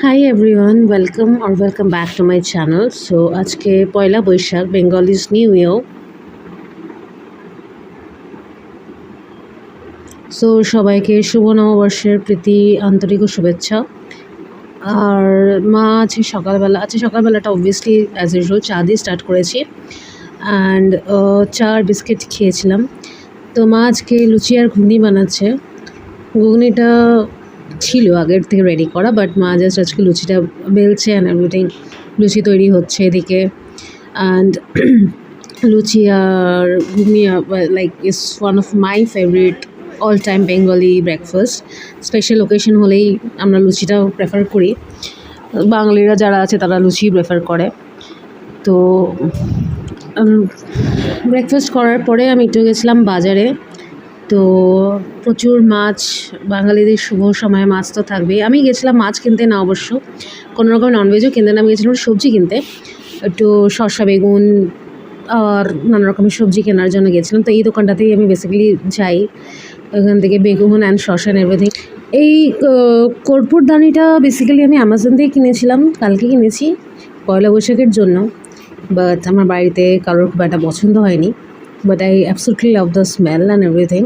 Hi everyone, welcome back to my channel. So আজকে Poila Boishakh Bengali's new year. So সবাইকে শুভ নববর্ষের প্রীতি আন্তরিক ও শুভেচ্ছা। আর মা সকালবেলাটা অবভিয়াসলি অ্যাজ ইউজুয়াল চা দিয়ে স্টার্ট করেছি অ্যান্ড চা আর বিস্কিট খেয়েছিলাম। তো মা আজকে লুচি আর ঘুগনি বানাচ্ছে। ঘুগনিটা ছিল আগের থেকে রেডি করা, বাট মা জাস্ট আজকে লুচিটা বেলছে অ্যান্ড এভরিথিং। লুচি তৈরি হচ্ছে এদিকে অ্যান্ড লুচি আর ghugni like is one of my favourite all time Bengali breakfast. Special occasion হলেই আমরা লুচিটাও প্রেফার করি। বাঙালিরা যারা আছে তারা লুচি প্রেফার করে। তো ব্রেকফাস্ট করার পরে আমি একটু গেছিলাম বাজারে। তো প্রচুর মাছ, বাঙালিদের শুভ সময়ে মাছ তো থাকবেই। আমি গেছিলাম মাছ কিনতে না, অবশ্য কোনো রকম ননভেজও কিনতে না, আমি গেছিলাম সবজি কিনতে। একটু শসা, বেগুন আর নানা রকমের সবজি কেনার জন্য গেছিলাম। তো এই দোকানটাতেই আমি বেসিক্যালি যাই, ওখান থেকে বেগুন অ্যান্ড শসা অ্যান্ড এভরিথিং। এই কর্পূরদানিটা বেসিক্যালি আমি অ্যামাজন থেকে কিনেছিলাম, কালকে কিনেছি পয়লা বৈশাখের জন্য। বাট আমার বাড়িতে কারোর খুব একটা পছন্দ হয়নি, but I absolutely love the smell and everything.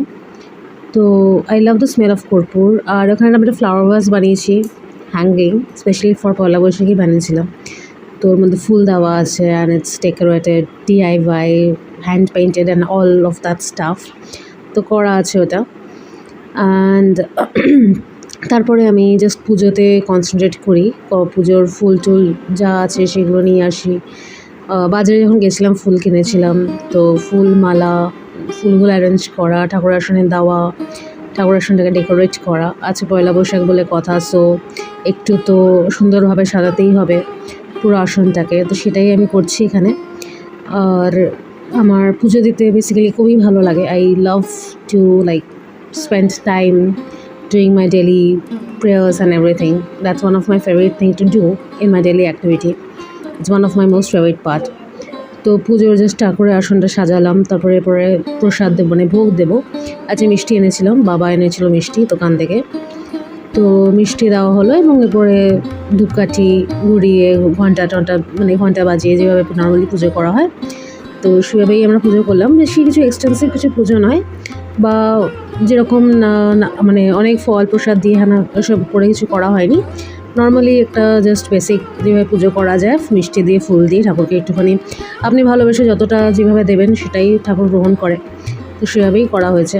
তো I love the smell of কর্পূর। আর ওখানে আমি একটা ফ্লাওয়ার ভাস বানিয়েছি hanging, specially for Poila Boishakhi বানিয়েছিলাম। তো ওর মধ্যে ফুল দেওয়া আছে and it's decorated DIY, hand painted and all of that stuff. তো করা আছে ওটা। অ্যান্ড তারপরে আমি জাস্ট পুজোতে কনসেন্ট্রেট করি, পুজোর ফুল টুল যা আছে সেগুলো নিয়ে আসি। বাজারে যখন গেছিলাম ফুল কিনেছিলাম, তো ফুল মালা, ফুলগুলো অ্যারেঞ্জ করা, ঠাকুর আসনে দেওয়া, ঠাকুর আসনটাকে ডেকোরেট করা। আছে পয়লা বৈশাখ বলে কথা, সো একটু তো সুন্দরভাবে সাজাতেই হবে পুরো আসনটাকে। তো সেটাই আমি করছি এখানে। আর আমার পুজো দিতে বেসিক্যালি খুবই ভালো লাগে। I love to like spend time doing my daily prayers and everything. That's one of my favorite thing to do in my daily activity. It's one of my most favorite part. তো পুজোর just ঠাকুরের আসনটা সাজালাম, তারপরে প্রসাদ দেবো, মানে ভোগ দেবো। আজকে মিষ্টি এনেছিলাম, বাবা এনেছিল মিষ্টি দোকান থেকে। তো মিষ্টি দেওয়া হলো এবং এরপরে ধূপকাঠি ঘুরিয়ে ঘন্টা বাজিয়ে যেভাবে নর্মালি পুজো করা হয়, তো সেভাবেই আমরা পুজো করলাম। বেশি কিছু এক্সটেন্সিভ কিছু পুজো নয়, বা যেরকম মানে অনেক ফল প্রসাদ দিয়ে এসব করে কিছু করা হয়নি। নর্মালি একটা জাস্ট বেসিক যেভাবে পুজো করা যায়, মিষ্টি দিয়ে ফুল দিয়ে ঠাকুরকে একটুখানি আপনি ভালোবেসে যতটা যেভাবে দেবেন সেটাই ঠাকুর গ্রহণ করে, তো সেভাবেই করা হয়েছে।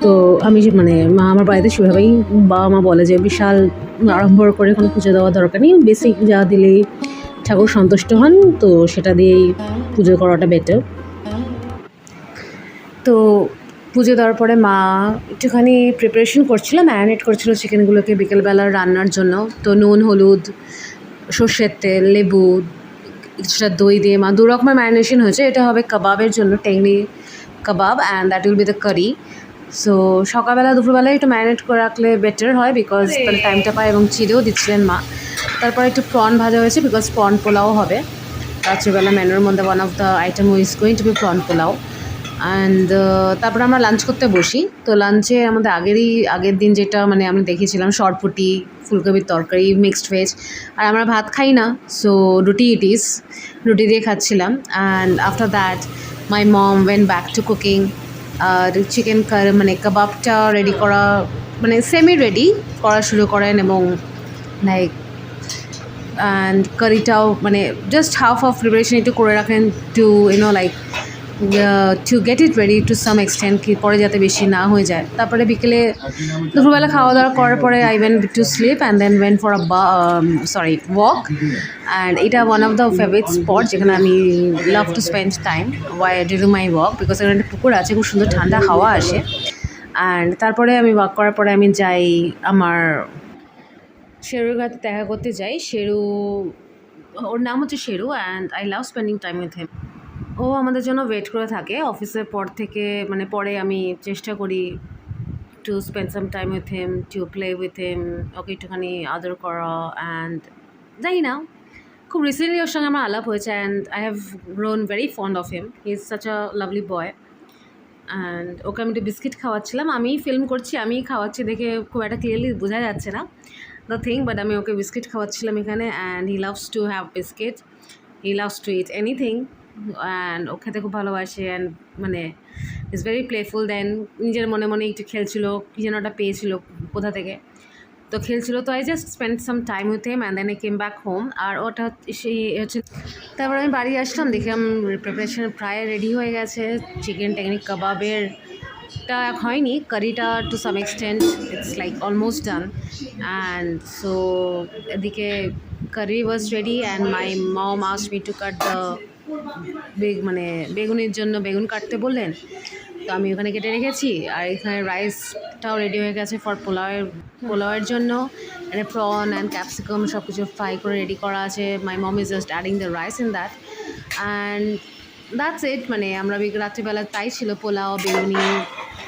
তো আমি মানে আমার বাড়িতে সেভাবেই বাবা মা বলে যে বিশাল আড়ম্বর করে কোনো পুজো দেওয়ার দরকার নেই, বেসিক যা দিলেই ঠাকুর সন্তুষ্ট হন, তো সেটা দিয়েই পুজো করাটা বেটার। তো পুজো দেওয়ার পরে মা একটুখানি প্রিপারেশন করছিল, ম্যারিনেট করছিল চিকেনগুলোকে বিকেলবেলার রান্নার জন্য। তো নুন, হলুদ, সর্ষের তেল, লেবু, কিছুটা দই দিয়ে মা দু রকমের ম্যারিনেশন হয়েছে। এটা হবে কাবাবের জন্য, tangri kabab, and that will be the curry. So সকালবেলা দুপুরবেলায় একটু ম্যারিনেট করে রাখলে বেটার হয়, বিকজ তাহলে টাইমটা পায়, এবং চিড়েও দিচ্ছিলেন মা। তারপরে একটু প্রন ভাজা হয়েছে, বিকজ প্রন পোলাও হবে রাত্রিবেলা মেনুর মধ্যে। One of the item is going to be prawn pulao. And তারপরে আমরা লাঞ্চ করতে বসি। তো লাঞ্চে আমাদের আগের দিন যেটা মানে আমি দেখিয়েছিলাম, শরপুটি, ফুলকপির তরকারি, মিক্সড ভেজ। আর আমরা ভাত খাই না, সো রুটি রুটি দিয়ে খাচ্ছিলাম। And after that my mom went back to cooking. আর চিকেন মানে কাবাবটা রেডি করা, মানে সেমি রেডি করা শুরু করেন, এবং লাইক অ্যান্ড কারিটাও মানে জাস্ট হাফ অফ প্রিপারেশন একটু করে রাখেন, to like to get it ready to some extent, কি পরে যাতে বেশি না হয়ে যায়। তারপরে বিকেলে দুপুরবেলা খাওয়া দাওয়া করার পরে I went to sleep and then went for walk. And এটা one of the favourite spot যেখানে আমি love to spend time during my walk, because এখানে একটা পুকুর আছে, খুব সুন্দর ঠান্ডা হাওয়া আসে। অ্যান্ড তারপরে আমি ওয়াক করার পরে আমি যাই আমার শেরুর কাছে দেখা করতে যাই। ওর নাম হচ্ছে Sheru, and I love spending time with him. ও আমাদের জন্য ওয়েট করে থাকে অফিসের পর থেকে, মানে পরে আমি চেষ্টা করি to spend some time with him, to play with him, ওকে একটুখানি আদর করা। অ্যান্ড জানি না, খুব রিসেন্টলি ওর সঙ্গে আমার আলাপ হয়েছে, and I have grown very fond of him. He is such a lovely boy. And okay আমি একটু বিস্কিট খাওয়াচ্ছিলাম, আমিই ফিল্ম করছি, আমিই খাওয়াচ্ছি দেখে খুব একটা ক্লিয়ারলি বোঝা যাচ্ছে না, দ্য থিং, বাট আমি ওকে বিস্কিট খাওয়াচ্ছিলাম এখানে, and he loves to have biscuit, he loves to eat anything, and ও খেতে খুব ভালোবাসে, অ্যান্ড মানে ইজ ভেরি প্লেফুল। দেন নিজের মনে মনে একটু খেলছিল, কী যেন ওটা পেয়েছিল কোথা থেকে, তো খেলছিল। তো I just spend some time with him and then I came back home. আর ওটা সেই হচ্ছে, তারপর আমি বাড়ি আসলাম, দেখলাম প্রিপারেশন প্রায় রেডি হয়ে গেছে। চিকেন টেকনিক কাবাবের টা হয়নি, কারিটা to some extent it's like almost done. And so এদিকে curry was ready and my mom asked me to cut the মানে বেগুনের জন্য বেগুন কাটতে বললেন, তো আমি ওখানে কেটে রেখেছি। আর এখানে রাইসটাও রেডি হয়ে গেছে ফর পোলাওয়ের জন্য, মানে প্রন অ্যান্ড ক্যাপসিকাম সব কিছু ফ্রাই করে রেডি করা আছে। My mom is just adding the rice in that, and that's it. মানে আমরা রাত্রিবেলা তাই ছিল, pulao, beguni,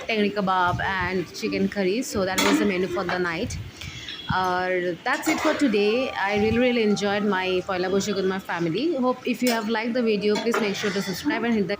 tangri kabab and chicken curry. So that was the menu for the night. That's it for today. I really enjoyed my Poila Boishakh with my family. Hope if you have liked the video, please make sure to subscribe and hit the